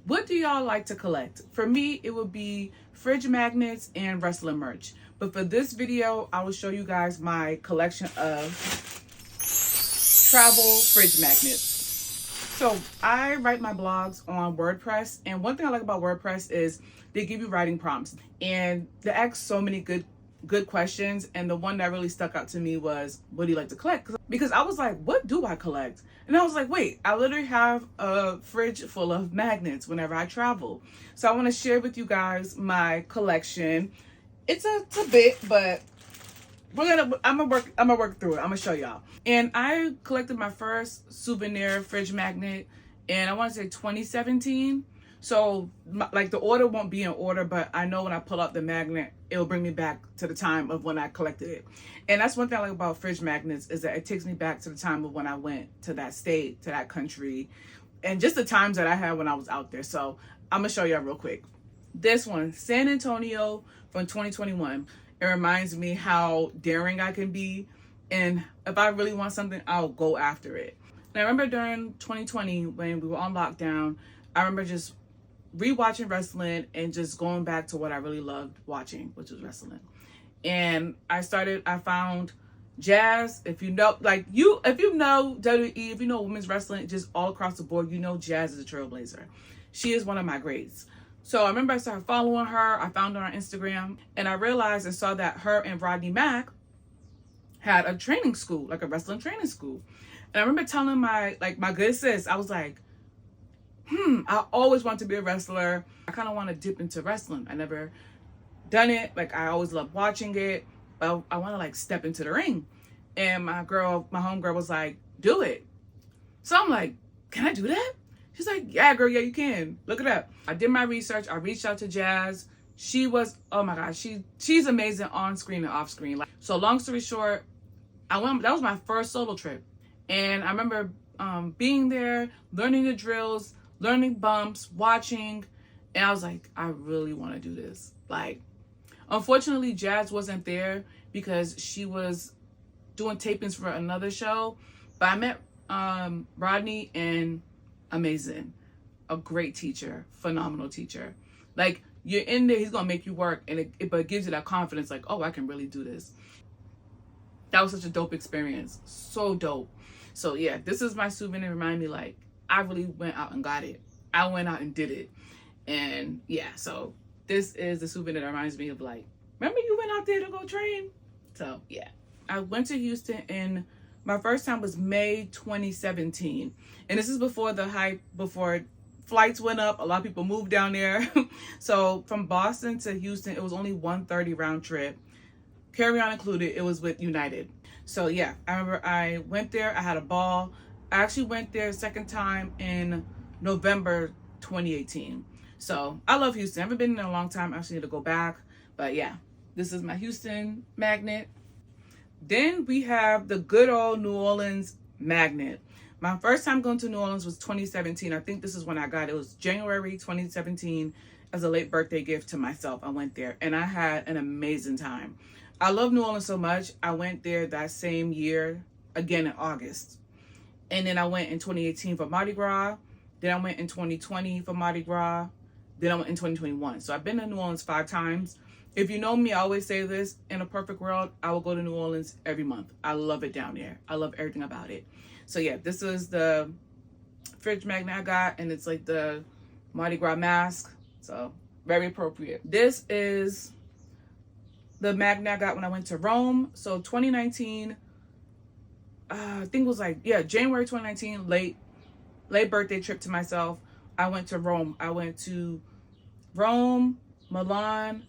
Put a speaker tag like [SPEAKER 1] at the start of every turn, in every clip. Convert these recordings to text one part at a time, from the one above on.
[SPEAKER 1] What do y'all like to collect? For me, it would be fridge magnets and wrestling merch. But for this video, I will show you guys my collection of travel fridge magnets. So I write my blogs on WordPress, and one thing I like about WordPress is they give you writing prompts, and they ask so many good questions. And the one that really stuck out to me was, what do you like to collect? Because I was like, what do I collect? And I was like, wait, I literally have a fridge full of magnets whenever I travel. So I want to share with you guys my collection. It's a bit, but I'm gonna work through it. I'm gonna show y'all. And I collected my first souvenir fridge magnet in, I want to say 2017. So like the order won't be in order, but I know when I pull out the magnet, it'll bring me back to the time of when I collected it. And that's one thing I like about fridge magnets, is that it takes me back to the time of when I went to that state, to that country, and just the times that I had when I was out there. So I'm gonna show y'all real quick. This one, San Antonio from 2021. It reminds me how daring I can be, and if I really want something, I'll go after it. And I remember during 2020 when we were on lockdown, I remember just rewatching wrestling and just going back to what I really loved watching, which was wrestling. And I found Jazz. If you know WWE, if you know women's wrestling, just all across the board, you know Jazz is a trailblazer. She is one of my greats. So I remember I started following her. I found her on Instagram, and I realized and saw that her and Rodney Mack had a training school, like a wrestling training school. And I remember telling my good sis, I was like, I always want to be a wrestler. I kind of want to dip into wrestling. I never done it. Like, I always loved watching it, but I want to like step into the ring. And my homegirl was like, do it. So I'm like, can I do that? She's like, yeah, girl, yeah, you can. Look it up. I did my research. I reached out to Jazz. She was, oh my gosh, she's amazing on screen and off screen. So long story short, that was my first solo trip. And I remember being there, learning the drills, learning bumps, watching, and I was like, I really want to do this. Like, unfortunately, Jazz wasn't there because she was doing tapings for another show. But I met Rodney, and amazing, a great teacher, phenomenal teacher. Like, you're in there, he's gonna make you work, and but it gives you that confidence, like, oh, I can really do this. That was such a dope experience, so dope. So yeah, this is my souvenir. Remind me, like, I really went out and got it. I went out and did it. And yeah, so this is the souvenir that reminds me of, like, remember you went out there to go train? So yeah, I went to Houston, and my first time was May 2017. And this is before the hype, before flights went up. A lot of people moved down there. So from Boston to Houston, it was only 1:30 round trip. Carry-on included. It was with United. So yeah, I remember I went there. I had a ball. I actually went there second time in November 2018. So I love Houston. I haven't been there in a long time. I actually need to go back. But yeah, this is my Houston magnet. Then we have the good old New Orleans magnet. My first time going to New Orleans was 2017. I think this is when I got it. It was January 2017 as a late birthday gift to myself. I went there and I had an amazing time. I love New Orleans so much. I went there that same year, again in August. And then I went in 2018 for Mardi Gras. Then I went in 2020 for Mardi Gras. Then I went in 2021. So I've been to New Orleans 5 times. If you know me, I always say this, in a perfect world, I will go to New Orleans every month. I love it down there. I love everything about it. So yeah, this is the fridge magnet I got, and it's like the Mardi Gras mask. So very appropriate. This is the magnet I got when I went to Rome. So 2019, I think it was like, yeah, January 2019, late birthday trip to myself. I went to Rome. I went to Rome, Milan,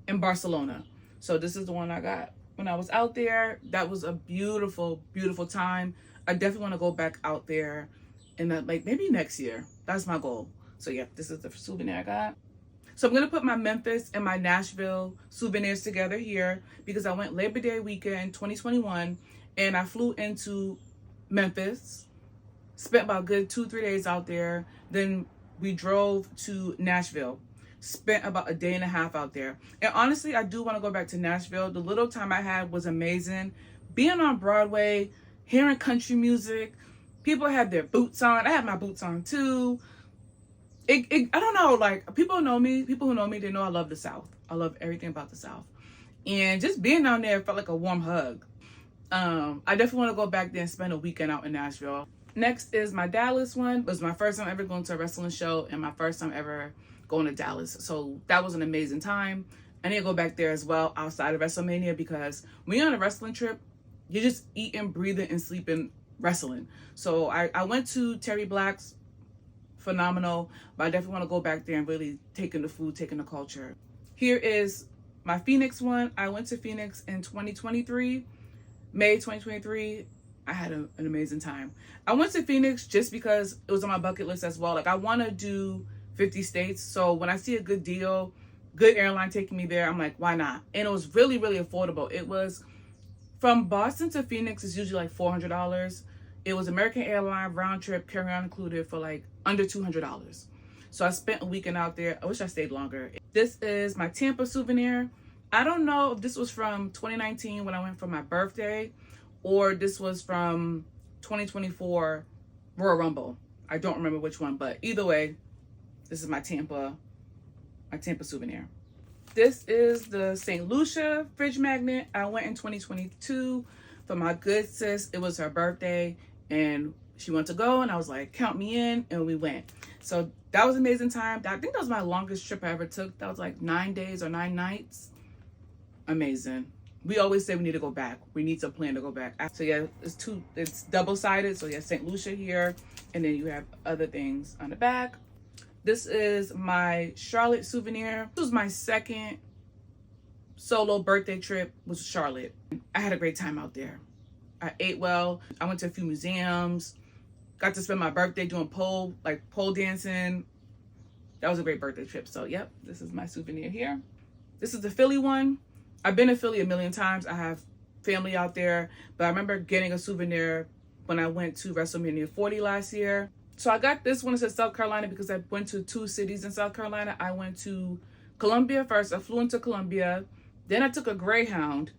[SPEAKER 1] and Barcelona. So this is the one I got when I was out there. That was a beautiful, beautiful time. I definitely want to go back out there in like maybe next year. That's my goal. So yeah, this is the souvenir I got. So I'm going to put my Memphis and my Nashville souvenirs together here because I went Labor Day weekend 2021 and I flew into Memphis, spent about a good 2-3 days out there. Then we drove to Nashville, spent about a day and a half out there. And honestly, I do want to go back to Nashville. The little time I had was amazing. Being on Broadway, hearing country music, people had their boots on. I had my boots on too. I don't know, like people who know me, they know I love the South. I love everything about the South. And just being down there felt like a warm hug. I definitely want to go back there and spend a weekend out in Nashville. Next is my Dallas one. It was my first time ever going to a wrestling show and my first time ever going to Dallas. So that was an amazing time. I need to go back there as well outside of WrestleMania, because when you're on a wrestling trip, you're just eating, breathing, and sleeping wrestling. So I went to Terry Black's, phenomenal, but I definitely want to go back there and really take in the food, take in the culture. Here is my Phoenix one. I went to Phoenix in 2023, May 2023. I had an amazing time. I went to Phoenix just because it was on my bucket list as well. Like, I want to do 50 states. So when I see a good deal, good airline taking me there, I'm like, why not? And it was really, really affordable. It was from Boston to Phoenix is usually like $400. It was American Airlines round trip, carry-on included, for like under $200. So I spent a weekend out there. I wish I stayed longer. This is my Tampa souvenir. I don't know if this was from 2019 when I went for my birthday, or this was from 2024 Royal Rumble. I don't remember which one, but either way, this is my Tampa souvenir. This is the St. Lucia fridge magnet. I went in 2022 for my good sis. It was her birthday and she wanted to go, and I was like, count me in, and we went. So that was an amazing time. I think that was my longest trip I ever took. That was like 9 days or 9 nights. Amazing. We always say we need to go back. We need to plan to go back. So yeah, it's double-sided. So yeah, St. Lucia here, and then you have other things on the back. This is my Charlotte souvenir. This was my second solo birthday trip, was Charlotte. I had a great time out there. I ate well. I went to a few museums. Got to spend my birthday doing pole dancing. That was a great birthday trip. So yep, this is my souvenir here. This is the Philly one. I've been to Philly a million times. I have family out there, but I remember getting a souvenir when I went to WrestleMania 40 last year. So I got this one. It says South Carolina because I went to 2 cities in South Carolina. I went to Columbia first. I flew into Columbia. Then I took a Greyhound,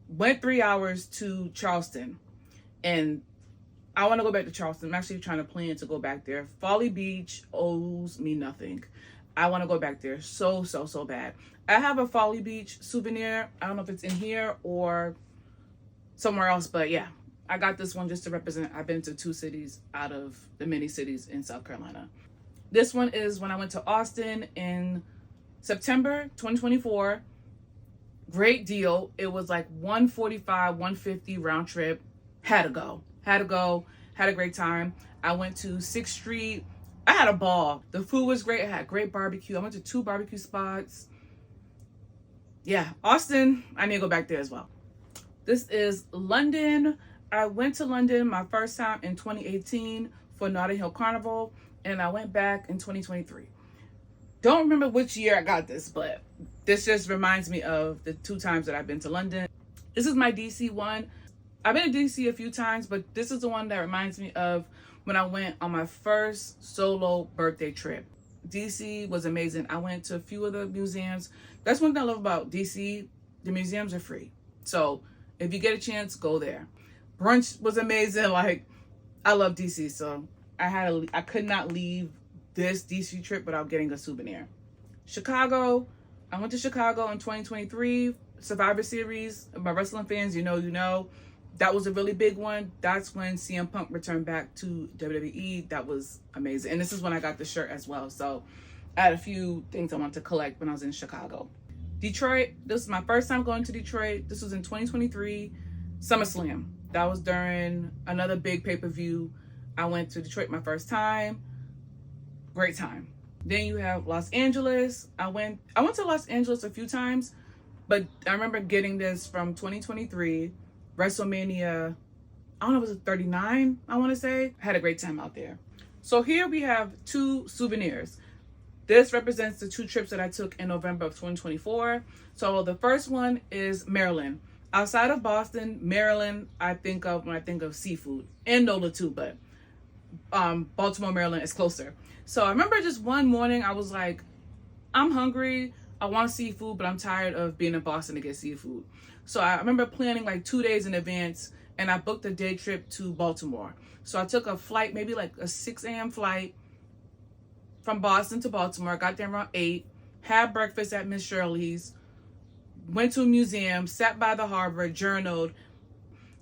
[SPEAKER 1] went 3 hours to Charleston. And I want to go back to Charleston. I'm actually trying to plan to go back there. Folly Beach owes me nothing. I want to go back there so bad. I have a Folly Beach souvenir. I don't know if it's in here or somewhere else, but yeah. I got this one just to represent. I've been to 2 cities out of the many cities in South Carolina. This one is when I went to Austin in September 2024. Great deal. It was like $145, $150 round trip. Had to go. Had a great time. I went to 6th Street. I had a ball. The food was great. I had great barbecue. I went to 2 barbecue spots. Yeah, Austin, I need to go back there as well. This is London. I went to London my first time in 2018 for Notting Hill Carnival, and I went back in 2023. Don't remember which year I got this, but this just reminds me of the 2 times that I've been to London. This is my DC one. I've been to DC a few times, but this is the one that reminds me of when I went on my first solo birthday trip. DC was amazing. I went to a few of the museums. That's one thing I love about DC. The museums are free. So if you get a chance, go there. Brunch was amazing. Like, I love DC, so I could not leave this DC trip without getting a souvenir. Chicago. I went to Chicago in 2023, Survivor Series. My wrestling fans, you know. That was a really big one. That's when CM Punk returned back to WWE. That was amazing. And this is when I got the shirt as well. So I had a few things I wanted to collect when I was in Chicago. Detroit. This is my first time going to Detroit. This was in 2023, SummerSlam. That was during another big pay-per-view. I went to Detroit my first time. Great time. Then you have Los Angeles. I went to Los Angeles a few times, but I remember getting this from 2023, WrestleMania, I don't know, was it 39, I want to say. I had a great time out there. So here we have 2 souvenirs. This represents the 2 trips that I took in November of 2024. So the first one is Maryland. Outside of Boston, Maryland, I think of when I think of seafood, and NOLA too, but Baltimore, Maryland is closer. So I remember just one morning I was like, I'm hungry, I want seafood, but I'm tired of being in Boston to get seafood. So I remember planning like 2 days in advance, and I booked a day trip to Baltimore. So I took a flight, maybe like a 6 a.m. flight, from Boston to Baltimore. I got there around 8, had breakfast at Miss Shirley's, went to a museum, sat by the harbor, journaled.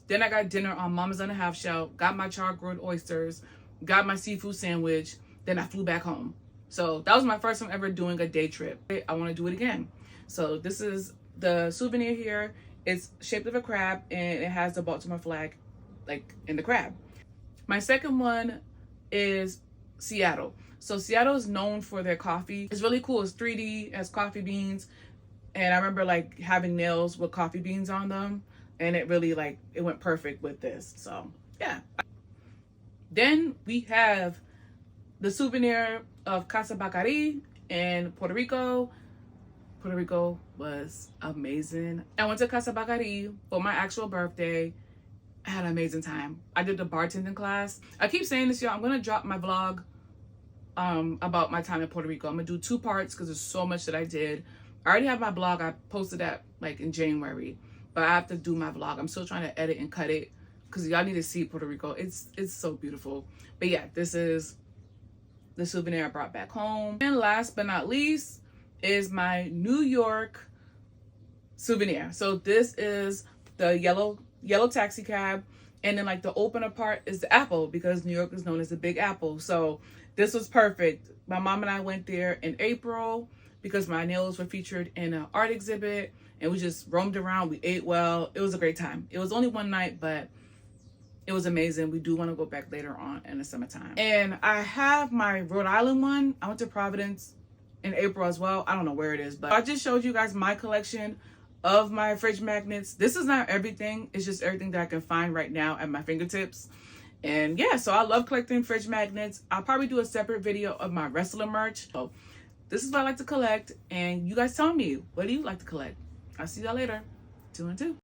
[SPEAKER 1] Then I got dinner on Mama's on the Half Shell, got my char-grilled oysters, got my seafood sandwich, then I flew back home. So that was my first time ever doing a day trip. I want to do it again. So this is the souvenir here. It's shaped of a crab and it has the Baltimore flag like in the crab. My second one is Seattle. So Seattle is known for their coffee. It's really cool. It's 3D, it has coffee beans. And I remember like having nails with coffee beans on them. And it really like, it went perfect with this. So yeah. Then we have the souvenir of Casa Bacari in Puerto Rico. Puerto Rico was amazing. I went to Casa Bacari for my actual birthday. I had an amazing time. I did the bartending class. I keep saying this, y'all. I'm going to drop my vlog about my time in Puerto Rico. I'm going to do 2 parts because there's so much that I did. I already have my blog. I posted that like in January. But I have to do my vlog. I'm still trying to edit and cut it because y'all need to see Puerto Rico. It's so beautiful. But yeah, this is the souvenir I brought back home. And last but not least is my New York souvenir. So this is the yellow taxi cab, and then like the opener part is the apple because New York is known as the Big Apple. So this was perfect. My mom and I went there in April because my nails were featured in an art exhibit, and we just roamed around. We ate well. It was a great time. It was only one night, but it was amazing. We do want to go back later on in the summertime. And I have my Rhode Island one. I went to Providence in April as well. I don't know where it is, but I just showed you guys my collection of my fridge magnets. This is not everything. It's just everything that I can find right now at my fingertips. And yeah, so I love collecting fridge magnets. I'll probably do a separate video of my wrestler merch. So this is what I like to collect. And you guys tell me, what do you like to collect? I'll see y'all later. 2 and 2.